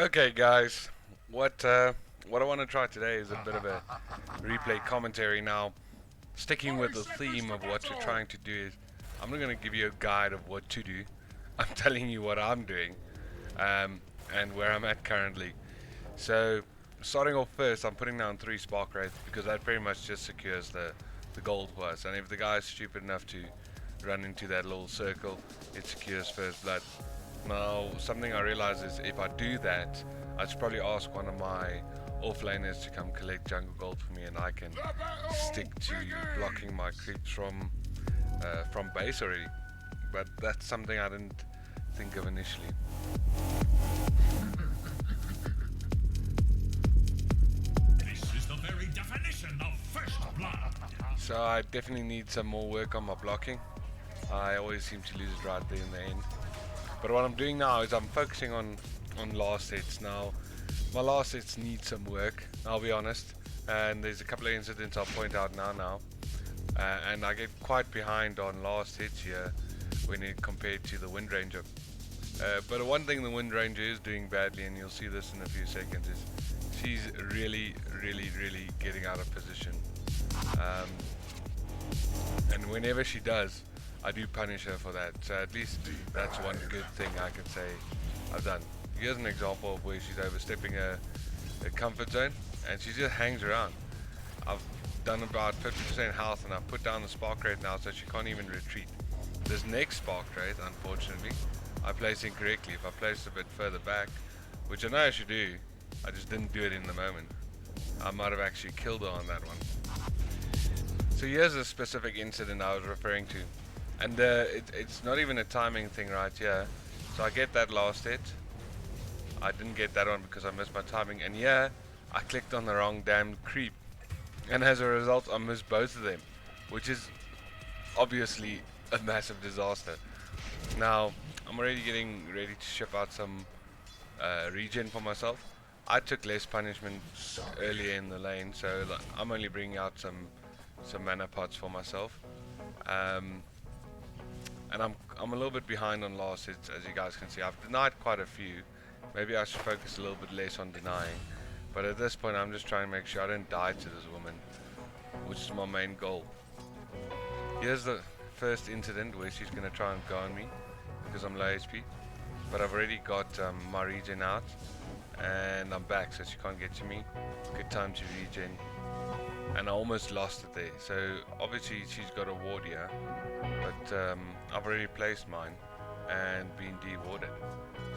Okay, guys, what I want to try today is a bit of a replay commentary. Now, sticking with the theme of what we're trying to do is, I'm not going to give you a guide of what to do. I'm telling you what I'm doing, and where I'm at currently. So, starting off first, I'm putting down 3 spark rates because that pretty much just secures the gold for us. And if the guy is stupid enough to run into that little circle, it secures first blood. Now, something I realize is if I do that, I should probably ask one of my offlaners to come collect jungle gold for me, and I can stick to blocking my creeps from base already. But that's something I didn't think of initially. This is the very definition of first blood. So I definitely need some more work on my blocking. I always seem to lose it right there in the end. But what I'm doing now is I'm focusing on last sets. Now, my last sets need some work, I'll be honest. And there's a couple of incidents I'll point out now. And I get quite behind on last hits here when it compared to the Wind Ranger. But one thing the Wind Ranger is doing badly, and you'll see this in a few seconds, is she's really getting out of position. And whenever she does, I do punish her for that. So at least that's one good thing I can say I've done. Here's an example of where she's overstepping her comfort zone, and she just hangs around. I've done about 50% health, and I've put down the spark rate now so she can't even retreat. This next spark rate, unfortunately, I placed incorrectly. If I placed a bit further back, which I know I should do, I just didn't do it in the moment. I might have actually killed her on that one. So here's a specific incident I was referring to. And it's not even a timing thing right here. So I get that last hit. I didn't get that one because I missed my timing. And yeah, I clicked on the wrong damn creep. And as a result, I missed both of them. Which is obviously a massive disaster. Now, I'm already getting ready to ship out some regen for myself. I took less punishment earlier in the lane. So I'm only bringing out some mana pots for myself. And I'm a little bit behind on last hits, as you guys can see. I've denied quite a few. Maybe I should focus a little bit less on denying. But at this point, I'm just trying to make sure I don't die to this woman, which is my main goal. Here's the first incident where she's going to try and go on me because I'm low HP. But I've already got my regen out, and I'm back, so she can't get to me. Good time to regen. And I almost lost it there. So obviously she's got a ward here, but I've already placed mine and been de-warded.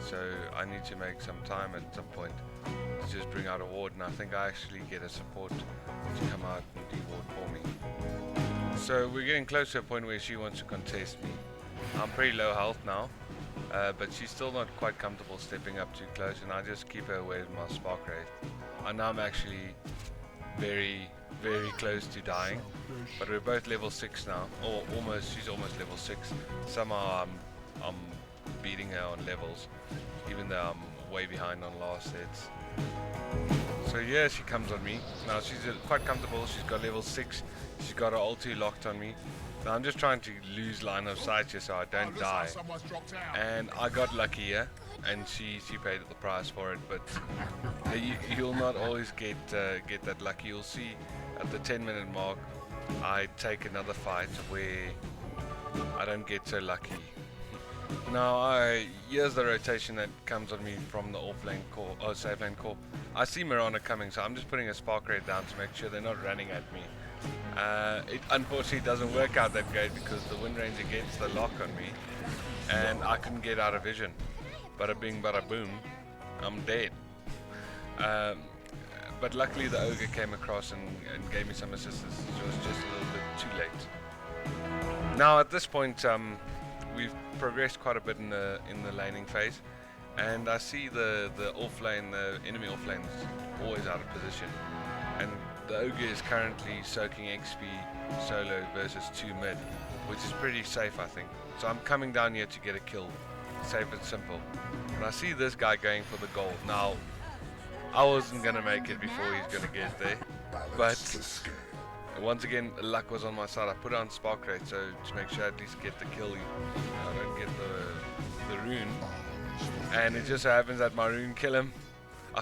So I need to make some time at some point to just bring out a ward, and I think I actually get a support to come out and de-ward for me. So we're getting close to a point where she wants to contest me. I'm pretty low health now, but she's still not quite comfortable stepping up too close, and I just keep her away with my spark rate. And now I'm actually very close to dying, but we're both level 6 now, or almost. She's almost level 6. Somehow I'm beating her on levels, even though I'm way behind on last hits. So yeah, she comes on me. Now she's quite comfortable. She's got level 6. She's got her ulti locked on me. Now I'm just trying to lose line of sight here so I don't die. And I got lucky here, and she paid the price for it. But you'll not always get that lucky. You'll see at the 10-minute mark I take another fight where I don't get so lucky. Now here's the rotation that comes on me from the off-lane core, or safe lane core. I see Mirana coming, so I'm just putting a spark rate down to make sure they're not running at me. It unfortunately doesn't work out that great because the Wind Ranger gets the lock on me and I couldn't get out of vision. Bada bing bada boom, I'm dead. But luckily the ogre came across and gave me some assistance. It was just a little bit too late. Now at this point we've progressed quite a bit in the laning phase, and I see the enemy off lane is always out of position, and the ogre is currently soaking XP solo versus 2 mid, which is pretty safe I think. So I'm coming down here to get a kill, safe and simple. And I see this guy going for the gold. Now I wasn't gonna make it before he's gonna get there, but once again luck was on my side. I put on spark rate so to make sure I at least get the kill. I don't get the rune, and it just so happens that my rune kill him,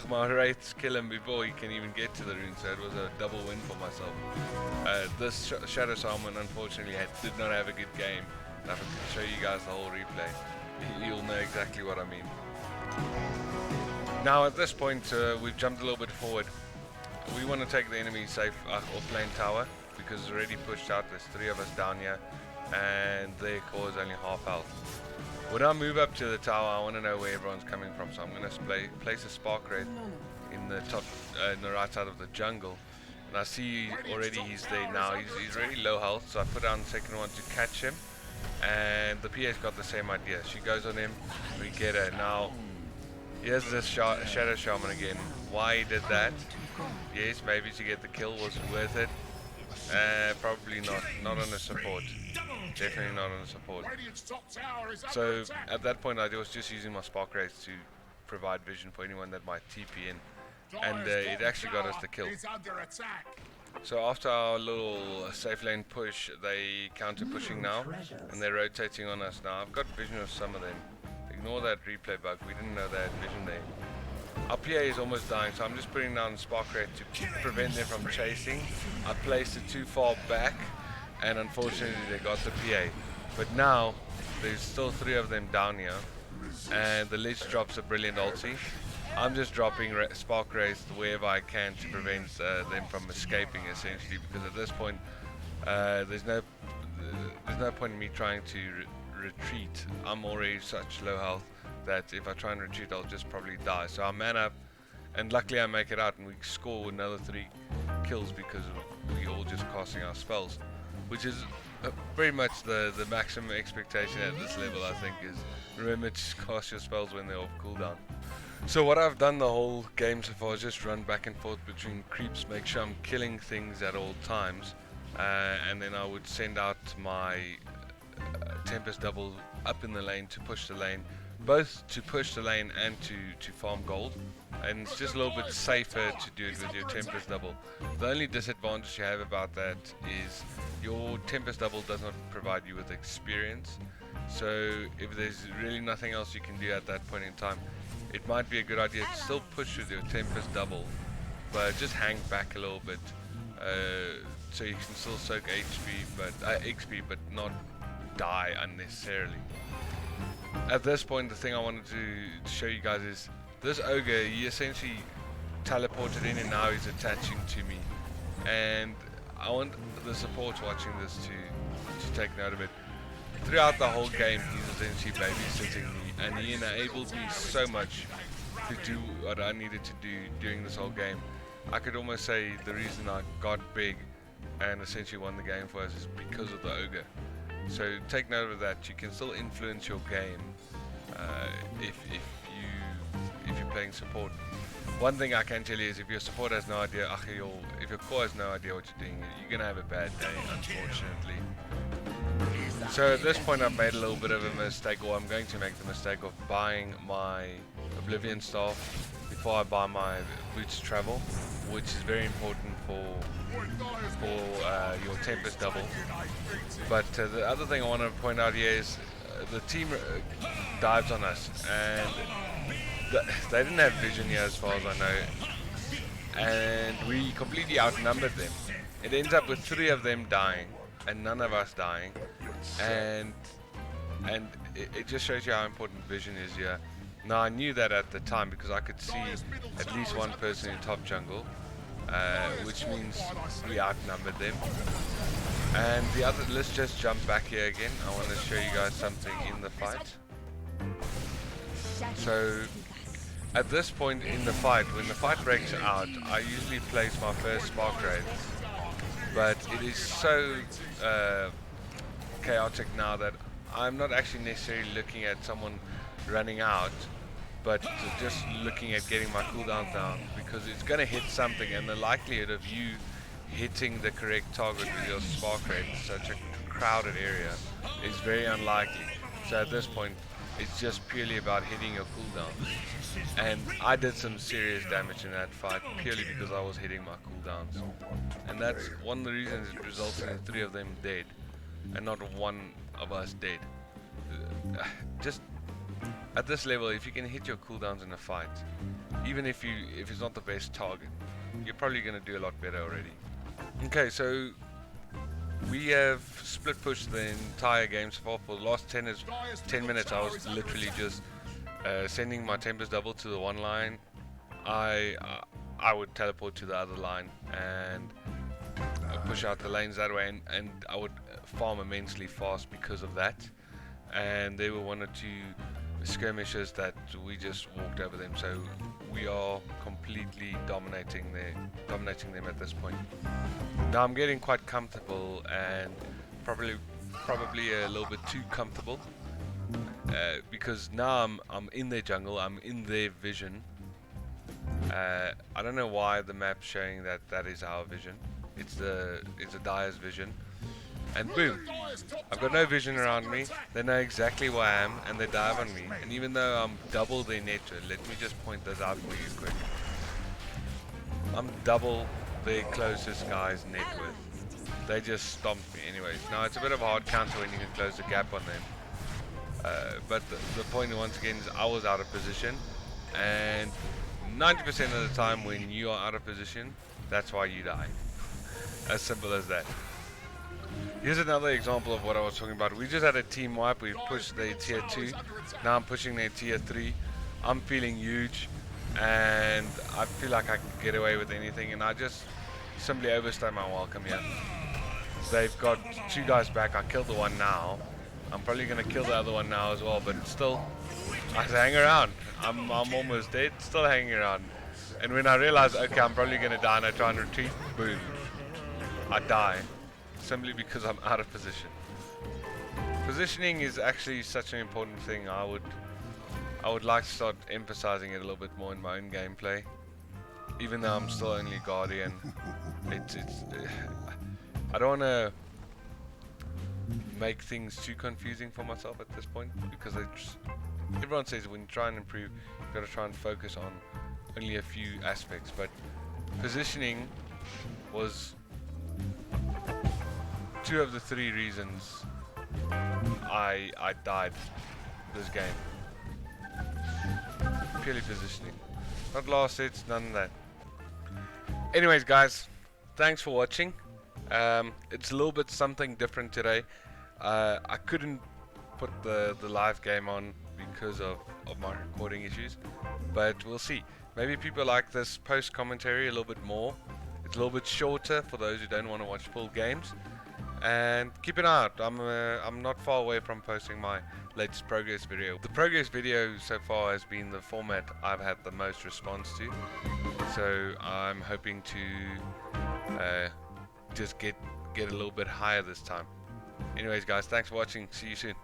my wraiths kill him before he can even get to the rune, so it was a double win for myself. This Shadow Shaman unfortunately did not have a good game. And if I can show you guys the whole replay, you'll know exactly what I mean. Now at this point, we've jumped a little bit forward. We want to take the enemy safe off lane tower, because it's already pushed out. There's 3 of us down here, and their core is only half health. When I move up to the tower, I want to know where everyone's coming from, so I'm going to place a Spark Wraith in the top, in the right side of the jungle. And I see already he's there now. He's really low health, so I put down the second one to catch him. And the PA's got the same idea. She goes on him, we get her. Now, here's this Shadow Shaman again. Why he did that? Yes, maybe to get the kill was worth it. Probably not on the support. Definitely not on the support. So at that point I was just using my Spark Wraith to provide vision for anyone that might TP in. And it actually got us the kill. So after our little safe lane push, they counter pushing now, and they're rotating on us now. I've got vision of some of them. Ignore that replay bug, we didn't know they had vision there. Our PA is almost dying, so I'm just putting down Spark Wraith to prevent them from chasing. I placed it too far back, and unfortunately they got the PA. But now, there's still 3 of them down here, and the Lich drops a brilliant ulti. I'm just dropping Spark Wraith wherever I can to prevent them from escaping, essentially, because at this point, there's no point in me trying to retreat. I'm already such low health that if I try and retreat, I'll just probably die. So I man up, and luckily I make it out, and we score another 3 kills because we all just casting our spells, which is very much the maximum expectation at this level. I think is remember to cast your spells when they're off cooldown. So what I've done the whole game so far is just run back and forth between creeps, make sure I'm killing things at all times, and then I would send out my Tempest double up in the lane to push the lane, both to push the lane and to farm gold. And it's just a little bit safer to do it with your Tempest double. The only disadvantage you have about that is your Tempest double does not provide you with experience. So if there's really nothing else you can do at that point in time, it might be a good idea to still push with your Tempest double, but just hang back a little bit, so you can still soak XP but not die unnecessarily. At this point, the thing I wanted to show you guys is this ogre. He essentially teleported in and now he's attaching to me, and I want the support watching this to take note of it. Throughout the whole game, he's essentially babysitting me, and he enabled me so much to do what I needed to do during this whole game. I could almost say the reason I got big and essentially won the game for us is because of the ogre. So take note of that. You can still influence your game if you're playing support. One thing I can tell you is if your support has no idea, if your core has no idea what you're doing, you're gonna have a bad day, unfortunately. So at this point I've made a little bit of a mistake, or I'm going to make the mistake of buying my Oblivion Staff before I buy my Boots Travel, which is very important for your Tempest double. But the other thing I want to point out here is the team dives on us, and they didn't have vision here as far as I know, and we completely outnumbered them. It ends up with 3 of them dying and none of us dying, and it just shows you how important vision is here. Now I knew that at the time because I could see at least one person in top jungle, which means we outnumbered them. And the other, let's just jump back here again. I want to show you guys something in the fight. So at this point in the fight, when the fight breaks out, I usually place my first Spark Wraith. But it is so chaotic now that I'm not actually necessarily looking at someone running out, but just looking at getting my cooldowns down, because it's going to hit something, and the likelihood of you hitting the correct target with your Spark Wraith in such a crowded area is very unlikely. So at this point, it's just purely about hitting your cooldown. And I did some serious damage in that fight purely because I was hitting my cooldowns. And that's one of the reasons it resulted in 3 of them dead and not one of us dead. Just at this level, if you can hit your cooldowns in a fight, even if it's not the best target, you're probably going to do a lot better already. Okay, so we have split pushed the entire game so far. For the last 10 minutes, I was literally just sending my Tempest double to the one line. I would teleport to the other line and push out the lanes that way, and I would farm immensely fast because of that. And there were one or two skirmishes that we just walked over them, so we are completely dominating them at this point. Now I'm getting quite comfortable, and probably a little bit too comfortable, because now I'm in their jungle, I'm in their vision. I don't know why the map's showing that is our vision. It's a Dire's vision. And boom, I've got no vision around me. They know exactly where I am, and they dive on me. And even though I'm double their net worth, let me just point this out for you quick. I'm double their closest guy's net worth. They just stomped me anyways. Now it's a bit of a hard counter when you can close the gap on them. But the point once again is I was out of position, and 90% of the time when you are out of position, that's why you die. As simple as that. Here's another example of what I was talking about. We just had a team wipe. We pushed their tier 2. Now I'm pushing their tier 3. I'm feeling huge, and I feel like I can get away with anything, and I just simply overstay my welcome here. They've got 2 guys back. I killed the one now. I'm probably going to kill the other one now as well, but still, I hang around. I'm almost dead, still hanging around. And when I realize, okay, I'm probably going to die, and I try and retreat, boom, I die. Simply because I'm out of position. Positioning is actually such an important thing. I would like to start emphasizing it a little bit more in my own gameplay. Even though I'm still only Guardian, I don't want to make things too confusing for myself at this point, because everyone says when you try and improve, you've got to try and focus on only a few aspects. But positioning was 2 of the 3 reasons I died this game. Purely positioning. Not last hits, none of that. Anyways guys, thanks for watching. It's a little bit something different today. I couldn't put the live game on because of my recording issues, but we'll see. Maybe people like this post commentary a little bit more. It's a little bit shorter for those who don't want to watch full games. And keep an eye out. I'm not far away from posting my latest progress video. The progress video so far has been the format I've had the most response to, so I'm hoping to just get a little bit higher this time. Anyways guys, thanks for watching. See you soon.